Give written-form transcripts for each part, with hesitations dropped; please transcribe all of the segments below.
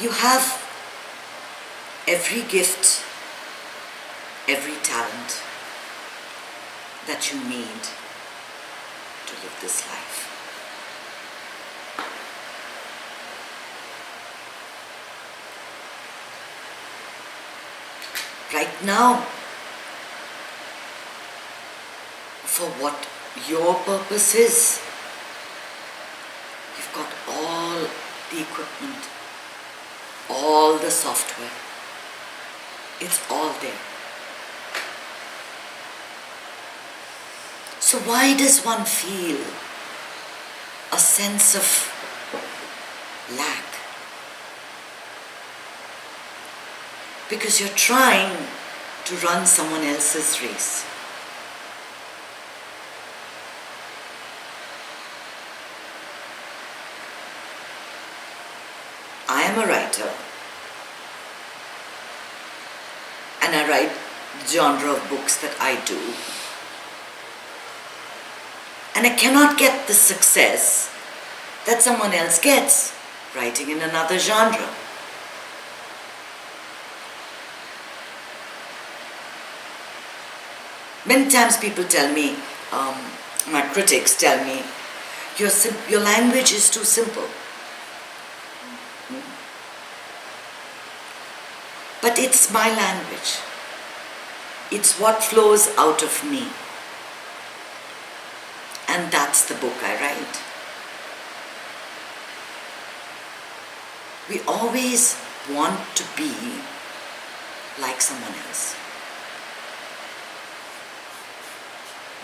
You have every gift, every talent that you need to live this life. Right now, for what your purpose is, you've got all the equipment, all the software. It's all there. So why does one feel a sense of lack? Because you're trying to run someone else's race. I am a writer, and I write the genre of books that I do, and I cannot get the success that someone else gets writing in another genre. Many times people tell me, my critics tell me, your language is too simple. But it's my language. It's what flows out of me. And that's the book I write. We always want to be like someone else.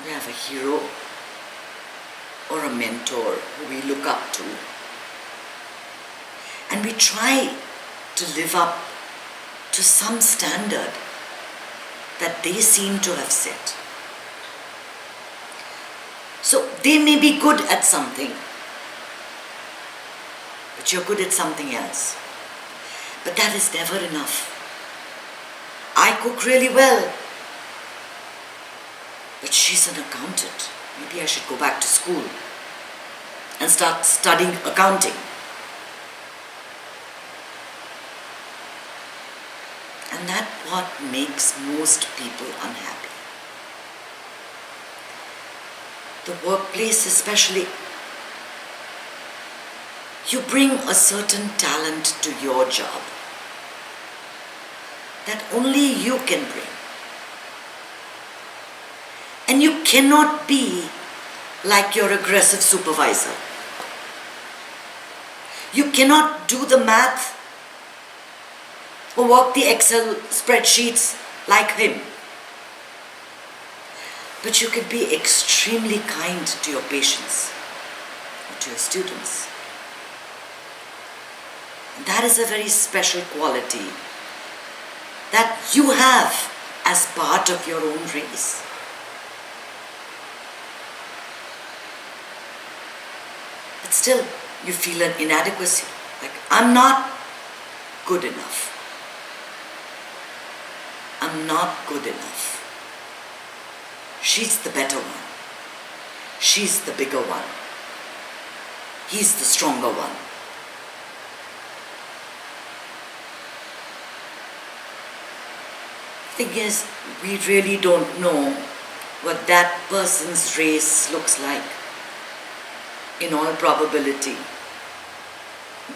We have a hero or a mentor who we look up to. And we try to live up to some standard that they seem to have set. So they may be good at something, but you're good at something else. But that is never enough. I cook really well, but she's an accountant. Maybe I should go back to school and start studying accounting. And that's what makes most people unhappy. The workplace especially. You bring a certain talent to your job that only you can bring. And you cannot be like your aggressive supervisor. You cannot do the math or work the Excel spreadsheets like him. But you can be extremely kind to your patients or to your students. And that is a very special quality that you have as part of your own race. But still, you feel an inadequacy. Like, I'm not good enough. I'm not good enough. She's the better one. She's the bigger one. He's the stronger one. Thing is, we really don't know what that person's race looks like. In all probability,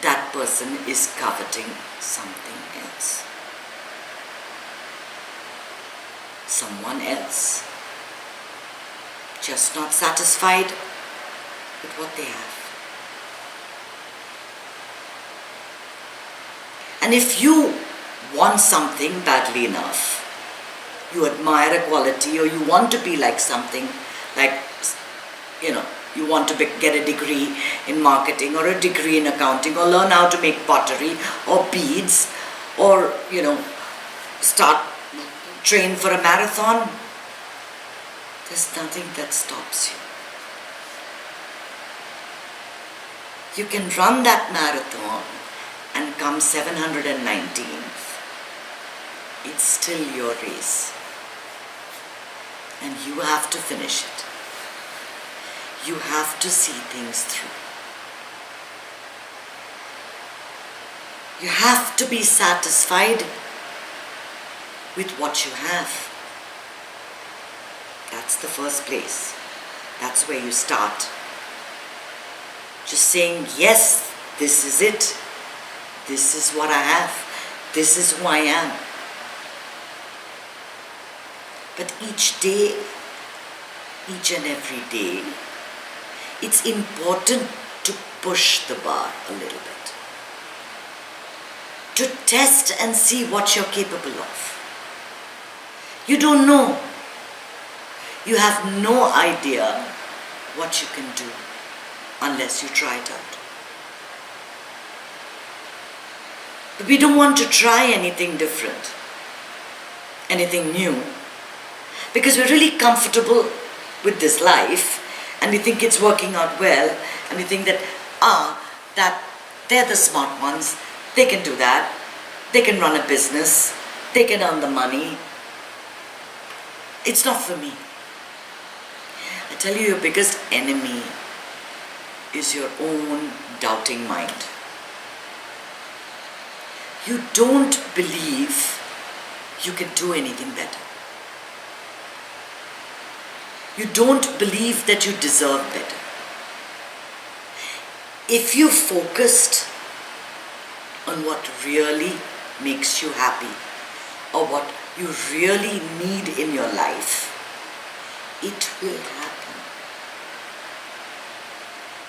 that person is coveting something else. Someone else. Just not satisfied with what they have. And if you want something badly enough, you admire a quality or you want to be like something, like, you want to get a degree in marketing or a degree in accounting or learn how to make pottery or beads or, train for a marathon, there's nothing that stops you. You can run that marathon and come 719th. It's still your race. And you have to finish it. You have to see things through. You have to be satisfied with what you have. That's the first place. That's where you start. Just saying, yes, this is it. This is what I have. This is who I am. But each day, each and every day, it's important to push the bar a little bit. To test and see what you're capable of. You don't know. You have no idea what you can do unless you try it out. But we don't want to try anything different, anything new, because we're really comfortable with this life and we think it's working out well and we think that, that they're the smart ones, they can do that, they can run a business, they can earn the money. It's not for me. I tell you, your biggest enemy is your own doubting mind. You don't believe you can do anything better. You don't believe that you deserve better. If you focused on what really makes you happy or what you really need in your life, it will happen.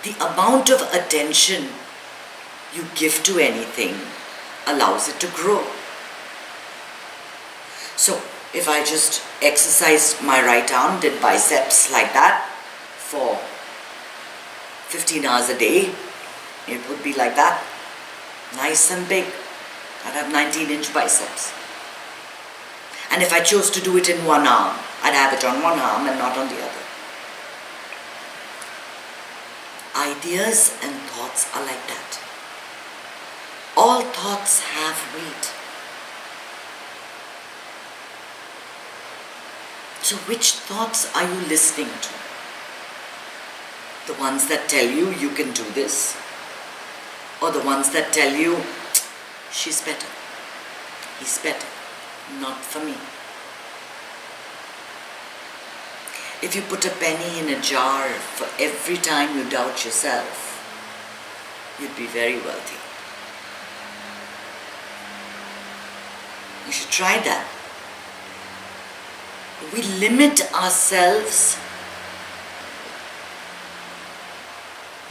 The amount of attention you give to anything allows it to grow. So if I just exercised my right arm, did biceps like that for 15 hours a day, it would be like that, nice and big. I'd have 19-inch biceps. And if I chose to do it in one arm, I'd have it on one arm and not on the other. Ideas and thoughts are like that. All thoughts have weight. So which thoughts are you listening to? The ones that tell you you can do this? Or the ones that tell you, she's better, he's better, not for me? If you put a penny in a jar for every time you doubt yourself, you'd be very wealthy. You should try that. We limit ourselves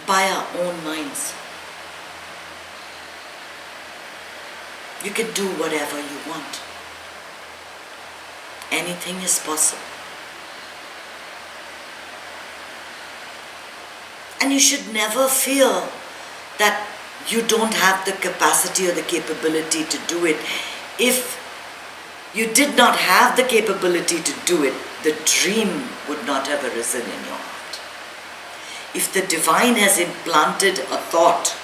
by our own minds. You can do whatever you want. Anything is possible. And you should never feel that you don't have the capacity or the capability to do it. If you did not have the capability to do it, the dream would not have arisen in your heart. If the divine has implanted a thought,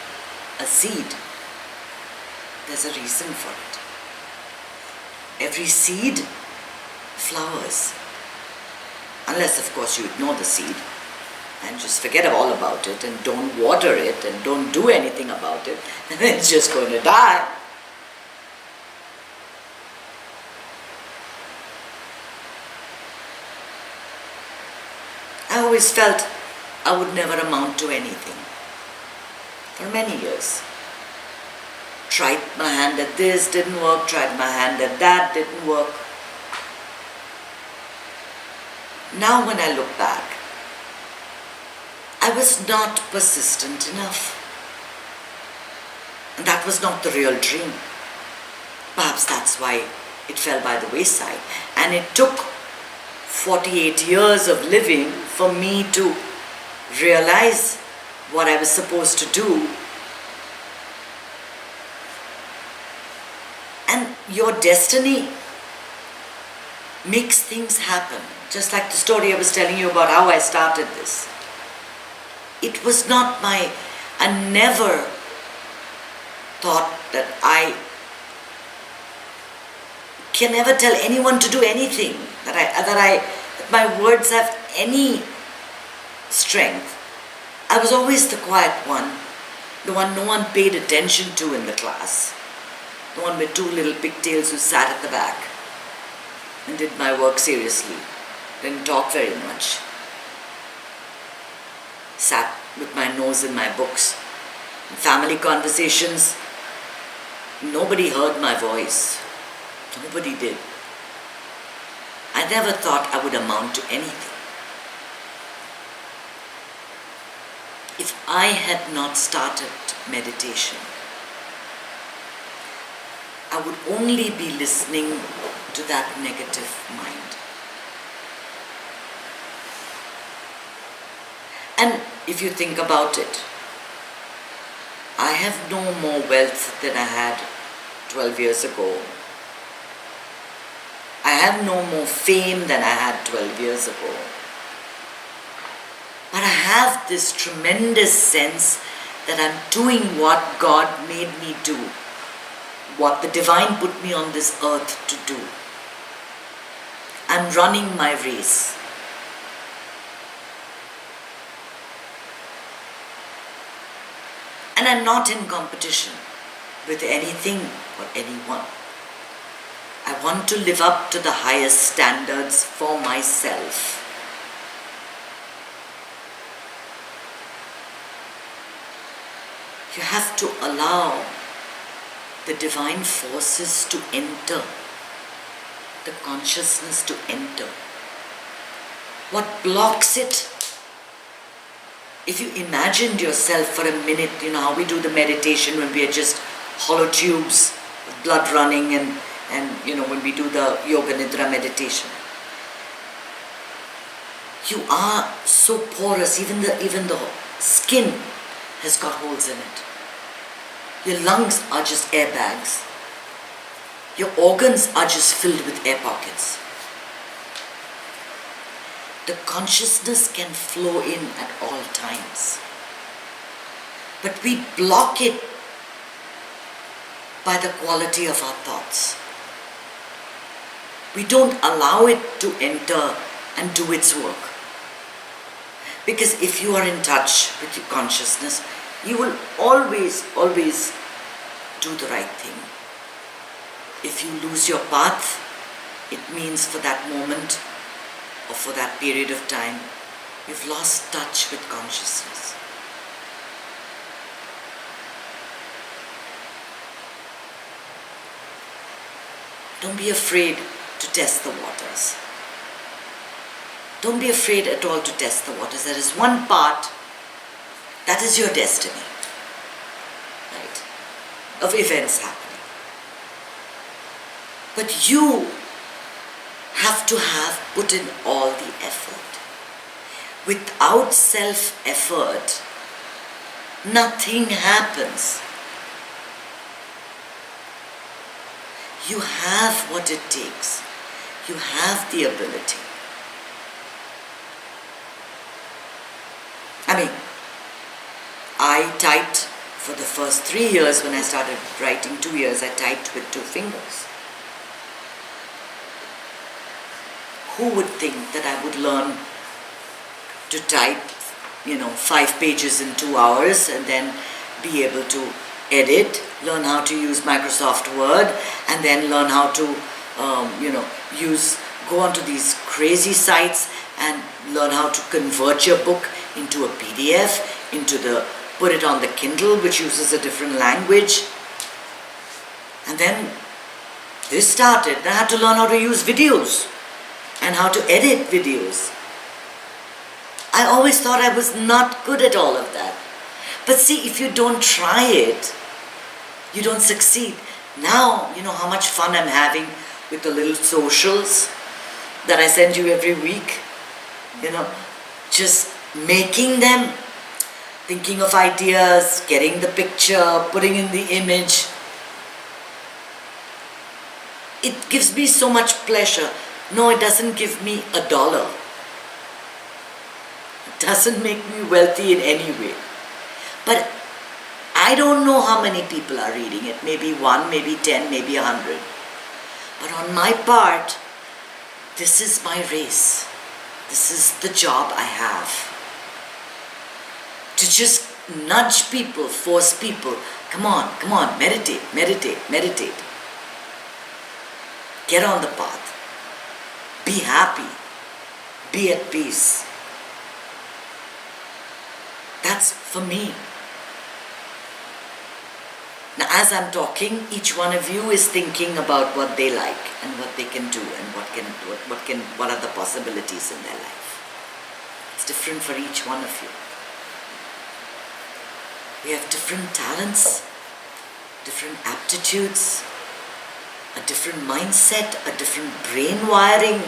a seed, there's a reason for it. Every seed flowers. Unless, of course, you ignore the seed and just forget all about it and don't water it and don't do anything about it, and it's just going to die. I always felt I would never amount to anything. For many years. Tried my hand at this, didn't work. Tried my hand at that, didn't work. Now when I look back, I was not persistent enough. And that was not the real dream. Perhaps that's why it fell by the wayside. And it took 48 years of living for me to realize what I was supposed to do. And your destiny makes things happen. Just like the story I was telling you about how I started this. It was not I never thought that I can never tell anyone to do anything, that my words have any strength. I was always the quiet one, the one no one paid attention to in the class. The one with two little pigtails who sat at the back and did my work seriously. Didn't talk very much. Sat with my nose in my books. In family conversations, nobody heard my voice. Nobody did. I never thought I would amount to anything. If I had not started meditation, I would only be listening to that negative mind. And if you think about it, I have no more wealth than I had 12 years ago. I have no more fame than I had 12 years ago. But I have this tremendous sense that I'm doing what God made me do, what the divine put me on this earth to do. I'm running my race. And I'm not in competition with anything or anyone. I want to live up to the highest standards for myself. You have to allow the divine forces to enter, the consciousness to enter. What blocks it? If you imagined yourself for a minute, you know how we do the meditation when we are just hollow tubes, with blood running, and you know when we do the yoga nidra meditation. You are so porous, even the skin has got holes in it. Your lungs are just airbags. Your organs are just filled with air pockets. The consciousness can flow in at all times. But we block it by the quality of our thoughts. We don't allow it to enter and do its work. Because if you are in touch with your consciousness, you will always do the right thing. If you lose your path, it means for that moment or for that period of time, you've lost touch with consciousness. Don't be afraid to test the waters. Don't be afraid at all to test the waters. There is one part, that is your destiny, right, of events happening. But you have to have put in all the effort. Without self-effort, nothing happens. You have what it takes. You have the ability. I mean, I typed for the first 3 years when I started writing, 2 years, I typed with 2 fingers. Who would think that I would learn to type, 5 pages in 2 hours and then be able to edit, learn how to use Microsoft Word, and then learn how to, go onto these crazy sites and learn how to convert your book into a PDF, put it on the Kindle, which uses a different language. And then this started. Then I had to learn how to use videos and how to edit videos. I always thought I was not good at all of that. But see, if you don't try it, you don't succeed. Now, you know how much fun I'm having with the little socials that I send you every week. Just making them, thinking of ideas, getting the picture, putting in the image. It gives me so much pleasure. No, it doesn't give me $1. It doesn't make me wealthy in any way. But I don't know how many people are reading it. Maybe 1, maybe 10, maybe 100. But on my part, this is my race. This is the job I have. To just nudge people, force people. Come on, meditate, meditate, meditate. Get on the path. Be happy. Be at peace. That's for me. Now, as I'm talking, each one of you is thinking about what they like and what they can do and what are the possibilities in their life. It's different for each one of you. We have different talents, different aptitudes, a different mindset, a different brain wiring.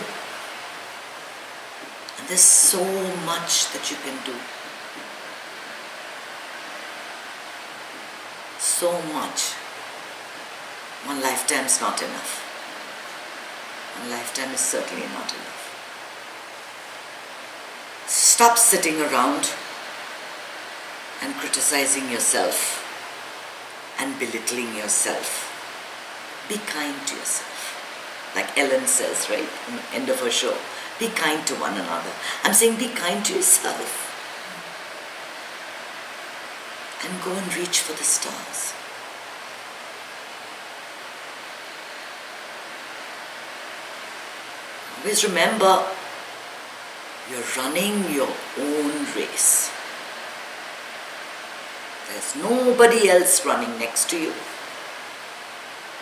And there's so much that you can do. So much. One lifetime's not enough. One lifetime is certainly not enough. Stop sitting around and criticizing yourself and belittling yourself. Be kind to yourself. Like Ellen says, right, in the end of her show, be kind to one another. I'm saying be kind to yourself. And go and reach for the stars. Always remember, you're running your own race. There's nobody else running next to you,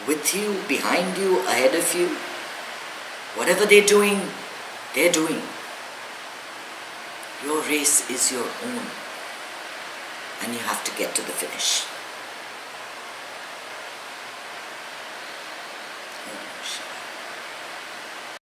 with you, behind you, ahead of you. Whatever they're doing, they're doing. Your race is your own. And you have to get to the finish. Oh,